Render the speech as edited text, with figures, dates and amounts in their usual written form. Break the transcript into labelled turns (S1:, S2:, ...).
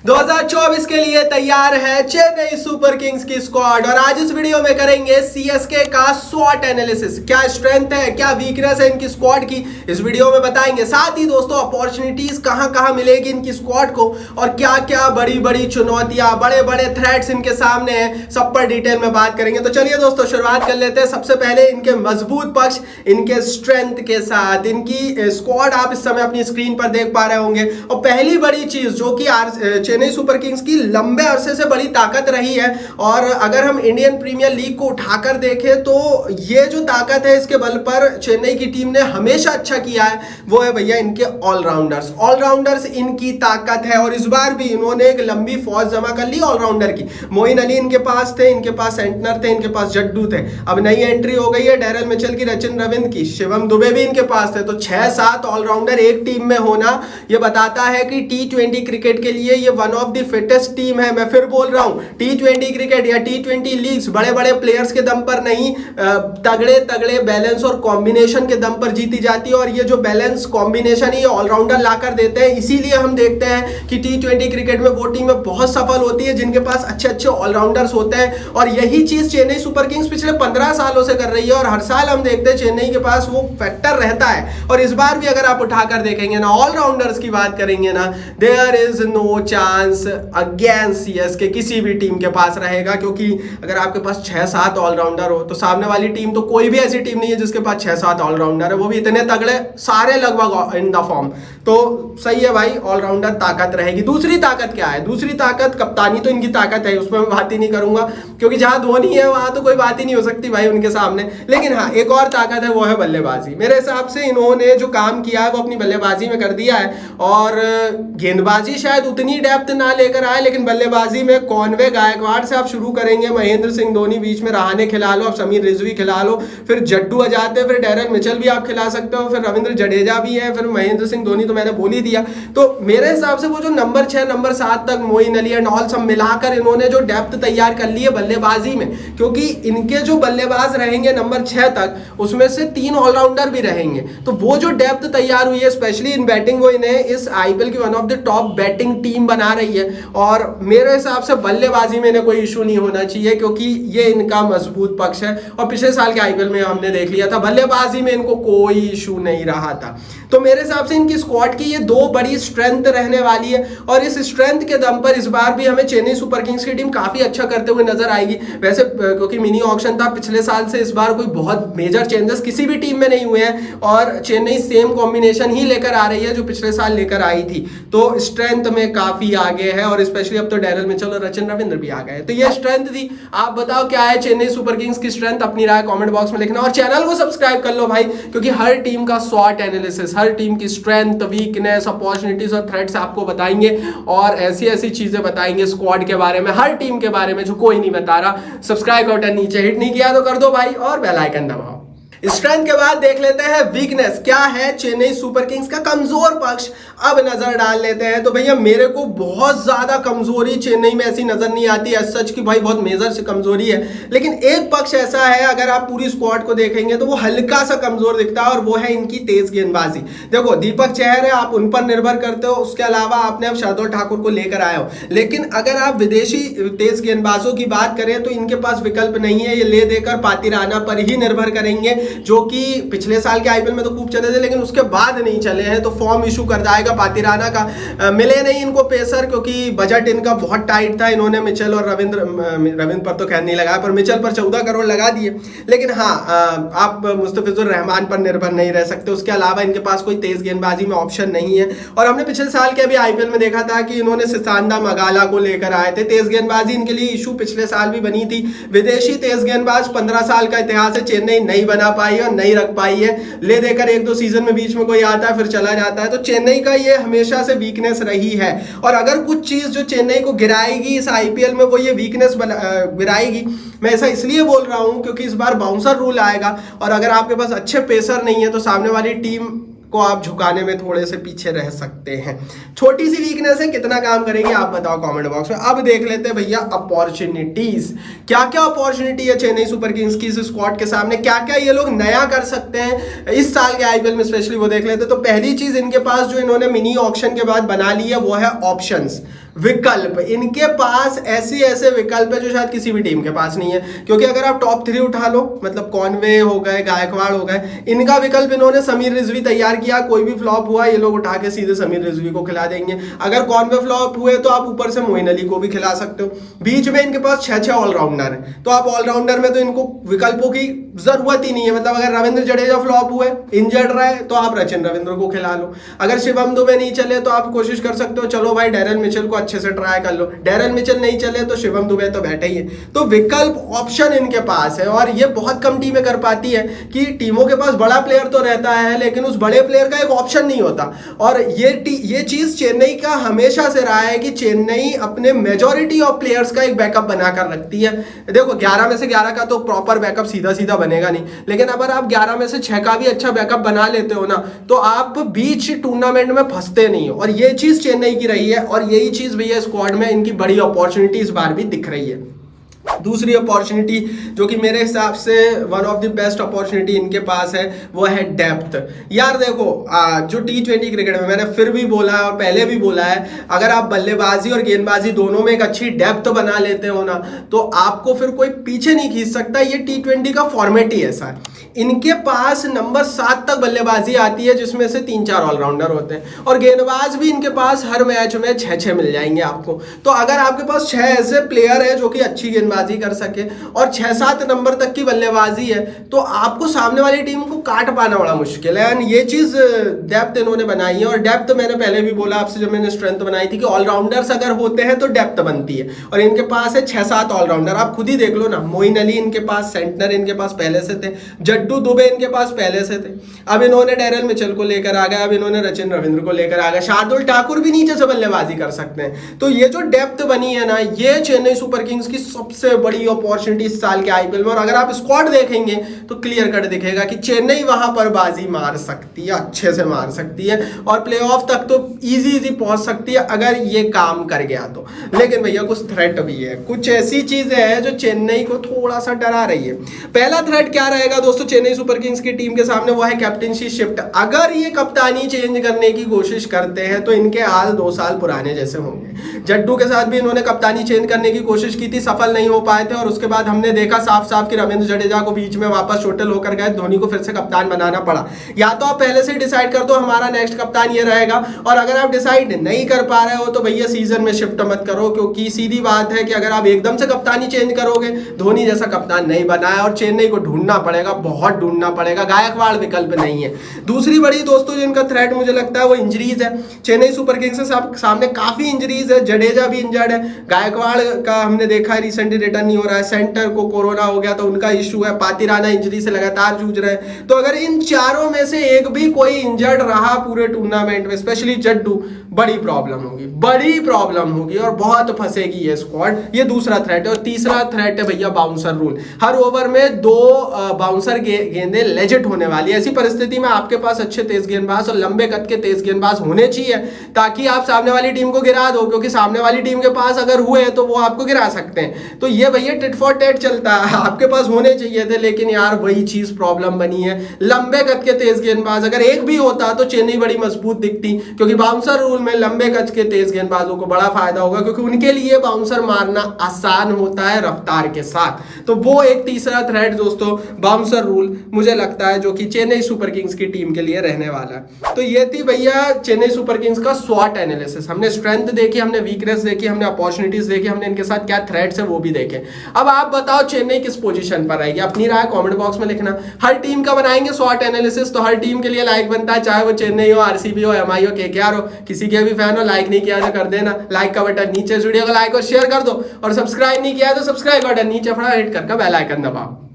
S1: 2024 के लिए तैयार है चेन्नई सुपर किंग्स की स्क्वाड और आज इस वीडियो में करेंगे सीएसके का स्वॉट एनालिसिस। क्या स्ट्रेंथ है, क्या वीकनेस है इनकी स्क्वाड की, इस वीडियो में बताएंगे। साथ ही दोस्तों अपॉर्चुनिटीज कहां मिलेगी इनकी स्क्वाड को और क्या क्या बड़ी बड़ी चुनौतियां, बड़े बड़े थ्रेट्स इनके सामने हैं, सब पर डिटेल में बात करेंगे। तो चलिए दोस्तों शुरुआत कर लेते हैं। सबसे पहले इनके मजबूत पक्ष, इनके स्ट्रेंथ के साथ इनकी स्क्वाड आप इस समय अपनी स्क्रीन पर देख पा रहे होंगे। और पहली बड़ी चीज जो कि चेन्नई सुपर किंग्स की लंबे अरसे से बड़ी ताकत रही है, और अगर हम इंडियन प्रीमियर लीग को उठाकर देखें तो ये जो ताकत है इसके बल पर चेन्नई की टीम ने हमेशा अच्छा किया है, वो है भैया इनके ऑलराउंडर्स इनकी ताकत है। और इस बार भी इन्होंने एक लंबी फौज जमा कर ली ऑलराउंडर की। मोइन अली इनके पास थे, इनके पास सेंटनर थे, इनके पास जड्डू थे। अब नई एंट्री हो गई है डेरेल मिचेल की, रचिन रविंद्र की, शिवम दुबे भी इनके पास थे। तो 6-7 ऑलराउंडर एक टीम में होना ये बताता है कि T20 क्रिकेट के लिए ये one of the fittest team है। मैं फिर बोल रहा हूं, T20 क्रिकेट या T20 लीग्स बड़े बड़े प्लेयर्स के दम पर नहीं, तगड़े तगड़े बैलेंस और कॉम्बिनेशन के दम पर जीती जाती है। और ये जो बैलेंस कॉम्बिनेशन है ये ऑलराउंडर लाकर देते हैं। इसीलिए हम देखते हैं कि T20 क्रिकेट में वो टीमें बहुत सफल होती है जिनके पास अच्छे अच्छे ऑलराउंडर्स होते हैं। और यही चीज चेन्नई सुपर किंग्स पिछले 15 सालों से कर रही है और हर साल हम देखते हैं चेन्नई के पास वो फैक्टर रहता है। और इस बार भी अगर आप उठाकर देखेंगे ना, ऑलराउंडर्स की बात करेंगे ना, there is no chance against CSK किसी भी टीम के पास रहेगा। क्योंकि अगर आपके पास 6-7 ऑलराउंडर हो तो सामने वाली टीम, तो कोई भी ऐसी टीम नहीं है जिसके पास 6-7 ऑलराउंडर है, वो भी इतने तगड़े, सारे लगभग इन द फॉर्म। तो सही है भाई, ऑलराउंडर ताकत रहेगी। दूसरी ताकत क्या है? दूसरी ताकत कप्तानी तो इनकी ताकत है, उसमें मैं बात ही नहीं करूंगा क्योंकि जहां धोनी है वहां तो कोई बात ही नहीं हो सकती भाई उनके सामने। लेकिन हाँ, एक और ताकत है, वो है बल्लेबाजी। मेरे हिसाब से इन्होंने जो काम किया है वो अपनी बल्लेबाजी में कर दिया है। और गेंदबाजी शायद उतनी डेप्थ ना लेकर आए, लेकिन बल्लेबाजी में कॉनवे, गायकवाड़ से आप शुरू करेंगे, महेंद्र सिंह धोनी बीच में रहाणे खिला लो, आप समीर रिजवी खिला लो, फिर जड्डू आ जाते, फिर डेरेल मिचेल भी आप खिला सकते हो, फिर रविंद्र जडेजा भी है, फिर महेंद्र सिंह धोनी तो मैंने बोल ही दिया। तो मेरे हिसाब से वो जो नंबर 6 नंबर 7 तक मोइन अली एंड ऑल सब मिलाकर इन्होंने जो डेप्थ तैयार कर ली है बल्लेबाजी में, क्योंकि इनके जो बल्लेबाज रहेंगे नंबर 6 तक उसमें से 3 ऑलराउंडर भी रहेंगे। तो वो जो डेप्थ तैयार हुई है स्पेशली इन बैटिंग, वो इन्हें इस आईपीएल की one of the top batting team बना रही है। और मेरे हिसाब से बल्लेबाजी में इन्हें कोई इशू नहीं होना चाहिए क्योंकि ये इनका मजबूत पक्ष है। और पिछले साल के आईपीएल में हमने देख लिया था बल्लेबाजी में इनको कोई इशू नहीं रहा था। तो मेरे हिसाब से इनकी स्क्वाड की ये 2 बड़ी स्ट्रेंथ रहने वाली है। और इस स्ट्रेंथ के दम पर इस बार भी हमें चेन्नई सुपर किंग्स की टीम काफी अच्छा करते हुए नजर आएगी। वैसे क्योंकि मिनी ऑक्शन था पिछले साल से इस बार कोई बहुत मेजर चेंजेस किसी भी टीम में नहीं हुए हैं और चेन्नई सेम कॉम्बिनेशन ही लेकर आ रही है जो पिछले साल लेकर आई थी। तो स्ट्रेंथ में काफी आगे है और स्पेशली अब तो डेरेल मिचेल और रचिन रविंद्र भी आ गए। तो ये स्ट्रेंथ थी। आप बताओ क्या है चेन्नई सुपर किंग्स की स्ट्रेंथ? अपनी राय कमेंट बॉक्स में लिखना और चैनल को सब्सक्राइब कर लो भाई, क्योंकि हर टीम का स्वॉट एनालिसिस, हर टीम की स्ट्रेंथ, वीकनेस, अपॉर्चुनिटीज और थ्रेट्स आपको बताएंगे और ऐसी ऐसी चीजें बताएंगे स्क्वाड के बारे में, हर टीम के बारे में जो कोई नहीं बता रहा। सब्सक्राइब का बटन नीचे हिट नहीं किया तो कर दो भाई और बेल आइकन दबाओ। स्ट्रेंथ के बाद देख लेते हैं वीकनेस क्या है चेन्नई सुपर किंग्स का कमजोर पक्ष। अब नजर डाल लेते हैं। तो भैया मेरे को बहुत ज्यादा कमजोरी चेन्नई में ऐसी नजर नहीं आती है सच की भाई, बहुत मेजर से कमजोरी है। लेकिन एक पक्ष ऐसा है, अगर आप पूरी स्क्वाड को देखेंगे तो वो हल्का सा कमजोर दिखता है और वो है इनकी तेज गेंदबाजी। देखो दीपक चहर है, आप उन पर निर्भर करते हो, उसके अलावा आपने अब शार्दुल ठाकुर को लेकर आए हो। लेकिन अगर आप विदेशी तेज गेंदबाजों की बात करें तो इनके पास विकल्प नहीं है, ये ले देकर पातिराना पर ही निर्भर करेंगे, जो कि पिछले साल के आईपीएल में तो खूब चले थे लेकिन उसके बाद नहीं चले हैं। तो फॉर्म इशू कर जाएगा पातिराना का। मिले नहीं इनको पेसर क्योंकि बजट इनका बहुत टाइट था। इन्होंने मिचेल और रविंद्र पर तो खैर नहीं लगाया, पर मिचेल पर 14 करोड़ लगा दिए। लेकिन हाँ, आप मुस्तफिजुर रहमान पर निर्भर नहीं रह सकते। उसके अलावा इनके पास कोई तेज गेंदबाजी में ऑप्शन नहीं है। और हमने पिछले साल के भी आईपीएल में देखा था कि इन्होंने सिसांदा मगाला को लेकर आए थे। तेज गेंदबाजी इनके लिए इशू पिछले साल भी बनी थी। विदेशी तेज गेंदबाज 15 साल का इतिहास है, चेन्नई नहीं बना पाई और नहीं रख पाई है। ले देकर 1-2 सीजन में बीच में कोई आता है फिर चला जाता है। तो चेन्नई का ये हमेशा से वीकनेस रही है। और अगर कुछ चीज जो चेन्नई को गिराएगी इस आईपीएल में वो ये वीकनेस गिराएगी। मैं ऐसा इसलिए बोल रहा हूं क्योंकि इस बार बाउंसर रूल आएगा और अगर आपके पास अच्छे पेसर नहीं है तो सामने वाली टीम को आप झुकाने में थोड़े से पीछे रह सकते हैं। छोटी सी वीकनेस है, कितना काम करेगी आप बताओ कमेंट बॉक्स में। अब देख लेते हैं भैया अपॉर्चुनिटीज। क्या क्या अपॉर्चुनिटी है चेन्नई सुपर किंग्स की इस स्क्वाड के सामने, क्या क्या ये लोग नया कर सकते हैं इस साल के आईपीएल में स्पेशली, वो देख लेते हैं। तो पहली चीज इनके पास जो इन्होंने मिनी ऑक्शन के बाद बना ली है वो है ऑप्शंस। विकल्प, इनके पास ऐसे ऐसे विकल्प है जो शायद किसी भी टीम के पास नहीं है। क्योंकि अगर आप टॉप 3 उठा लो, मतलब कॉनवे हो गए, गायकवाड़ हो गए, इनका विकल्प इन्होंने समीर रिजवी तैयार किया। कोई भी फ्लॉप हुआ ये लोग उठा के सीधे समीर रिजवी को खिला देंगे। अगर कॉनवे फ्लॉप हुए तो आप ऊपर से मोइन अली को भी खिला सकते हो। बीच में इनके पास 6 ऑलराउंडर है, तो आप ऑलराउंडर में तो इनको विकल्पों की जरूरत ही नहीं है। मतलब अगर रविंद्र जडेजा फ्लॉप हुए, इंजर्ड रहे, तो आप रचिन रविंद्र को खिला लो। अगर शिवम दुबे नहीं चले तो आप कोशिश कर सकते हो चलो भाई डैरेल मिचेल को अच्छे से ट्राई कर लो। डैरेल मिचेल नहीं चले तो शिवम दुबे तो बैठे ही है। तो विकल्प ऑप्शन इनके पास है, और ये बहुत कम टीमें कर पाती है कि टीमों के पास बड़ा प्लेयर तो रहता है लेकिन उस बड़े प्लेयर का एक ऑप्शन नहीं होता। और ये चीज चेन्नई का हमेशा से रहा है कि चेन्नई अपने मेजॉरिटी ऑफ प्लेयर्स का एक बैकअप बनाकर रखती है। देखो 11 में से 11 का तो प्रॉपर बैकअप सीधा सीधा बनेगा नहीं, लेकिन अगर आप 11 में से 6 का भी अच्छा बैकअप बना लेते हो ना, तो आप बीच टूर्नामेंट में फंसते नहीं हो। और ये चीज चेन्नई की रही है, और यही चीज भैया स्क्वाड में इनकी बड़ी अपॉर्चुनिटी इस बार भी दिख रही है। दूसरी अपॉर्चुनिटी जो कि मेरे हिसाब से one of the best opportunity इनके पास है, वो है डेप्थ। यार देखो जो T20 क्रिकेट में मैंने फिर भी बोला है और पहले भी बोला है, अगर आप बल्लेबाजी और गेंदबाजी दोनों में एक अच्छी डेप्थ बना लेते हो ना, तो आपको फिर कोई पीछे नहीं खींच सकता। ये T20 का फॉर्मेट ही ऐसा है। इनके पास नंबर 7 तक बल्लेबाजी आती है, जिसमें से 3-4 ऑलराउंडर होते हैं, और गेंदबाज भी इनके पास हर मैच में 6-6 मिल जाएंगे आपको। तो अगर आपके पास 6 ऐसे प्लेयर है जो कि अच्छी गेंदबाजी कर सके और 6-7 नंबर तक की बल्लेबाजी है, तो आपको सामने वाली टीम को काट पाना बड़ा मुश्किल है। एंड ये चीज डेप्थ इन्होंने बनाई है। और डेप्थ मैंने पहले भी बोला आपसे जब मैंने स्ट्रेंथ बनाई थी कि ऑलराउंडर्स अगर होते हैं तो डेप्थ बनती है, और इनके पास है 6-7 ऑलराउंडर। आप खुद ही देख लो ना, मोइन अली इनके पास, सेंटनर इनके पास पहले से थे, जड्डू दुबे इनके पास पहले से थे, अब इन्होंने डैरेल मिचेल को लेकर आ गए, अब इन्होंने रचिन रविंद्र को लेकर आ गए, शार्दुल ठाकुर भी नीचे से बल्लेबाजी कर सकते हैं। तो ये जो डेप्थ बनी है ना, ये चेन्नई सुपर किंग्स की सबसे बड़ी अपॉर्चुनिटी इस साल के आईपीएल में। और अगर आप स्क्वाड देखेंगे तो क्लियर कट दिखेगा कि चेन्नई वहां पर बाजी मार सकती है, अच्छे से मार सकती है, और प्लेऑफ तक तो इजी पहुंच सकती है अगर ये काम कर गया तो। लेकिन भैया कुछ थ्रेट भी है, कुछ ऐसी चीजें हैं जो चेन्नई को थोड़ा सा डरा रही है। पहला थ्रेट क्या रहेगा दोस्तों चेन्नई सुपर किंग्स की टीम के सामने, वो है कैप्टनसी शिफ्ट। अगर ये कप्तानी चेंज करने की कोशिश करते हैं तो इनके हाल 2 साल पुराने जैसे होंगे। जड्डू के साथ भी इन्होंने कप्तानी चेंज करने की कोशिश की थी, सफल नहीं हो पाए थे, और उसके बाद हमने देखा साफ साफ कि रविंद्र जडेजा को बीच में वापस चोटिल होकर गए, धोनी को फिर से कप्तान बनाना पड़ा। या तो आप पहले से डिसाइड कर दो हमारा नेक्स्ट कप्तान ये रहेगा, और अगर आप डिसाइड नहीं कर पा रहे हो तो भैया सीजन में शिफ्ट मत करो, क्योंकि सीधी बात है कि अगर आप एकदम से कप्तानी चेंज करोगे, धोनी जैसा कप्तान नहीं बना है, और चेन्नई को ढूंढना पड़ेगा, बहुत ढूंढना पड़ेगा, गायकवाड़ विकल्प नहीं है। दूसरी बड़ी दोस्तों जिनका थ्रेट मुझे लगता है वो इंजरीज है। चेन्नई सुपर किंग्स के सामने काफी इंजरीज है, जडेजा भी इंजर्ड है, गायकवाड़ का हमने देखा है रिसेंटली रिटर्न नहीं हो रहा है, सेंटर को कोरोना हो गया तो उनका इशू है, पातिराना इंजरी से लगातार जूझ रहे हैं। तो अगर इन चारों में से एक भी कोई इंजर्ड रहा पूरे टूर्नामेंट में, स्पेशली जड्डू, बड़ी प्रॉब्लम होगी और बहुत फंसेगी ये स्क्वाड। ये दूसरा थ्रेट है। और तीसरा थ्रेट है भैया बाउंसर रूल। हर ओवर में 2 बाउंसर गेंदें लेजिट होने वाली है। ऐसी परिस्थिति में आपके पास अच्छे तेज गेंदबाज और लंबे कद के तेज गेंदबाज होने चाहिए, ताकि आप सामने वाली टीम को गिरा दो, क्योंकि सामने वाली टीम के पास अगर हुए तो वो आपको गिरा सकते हैं। तो ये भैया टिट फॉर टेट चलता है, आपके पास होने चाहिए थे, लेकिन यार वही चीज प्रॉब्लम बनी है। लंबे कद के तेज गेंदबाज अगर एक भी होता तो चेन्नई बड़ी मजबूत दिखती, क्योंकि बाउंसर रूल में लंबे कद के तेज गेंदबाजों को बड़ा फायदा होगा, क्योंकि उनके लिए बाउंसर मारना आसान होता है रफ्तार के साथ। तो वो एक तीसरा थ्रेट दोस्तों बाउंसर रूल मुझे लगता है जो कि चेन्नई सुपर किंग्स की टीम के लिए रहने वाला है। तो ये थी भैया चेन्नई सुपर किंग्स का स्वॉट एनालिसिस। हमने स्ट्रेंथ देखी, हमने वीकनेस देखी, हमने अपॉर्चुनिटीज देखी, हमने इनके साथ क्या थ्रेट्स है वो भी देखे। अब आप बताओ चेन्नई किस पोजीशन पर आएगी, अपनी राय कमेंट बॉक्स में लिखना। हर टीम का बनाएंगे स्वॉट एनालिसिस, तो हर टीम के लिए लाइक बनता है, चाहे वो चेन्नई हो, आरसीबी हो, एमआई हो, केकेआर हो, किसी के भी फैन हो, लाइक नहीं किया तो कर देना, लाइक का बटन नीचे, इस वीडियो को लाइक और शेयर कर दो, और सब्सक्राइब नहीं किया तो सब्सक्राइब बटन नीचे फटाफट हिट करके बेल आइकन दबाओ।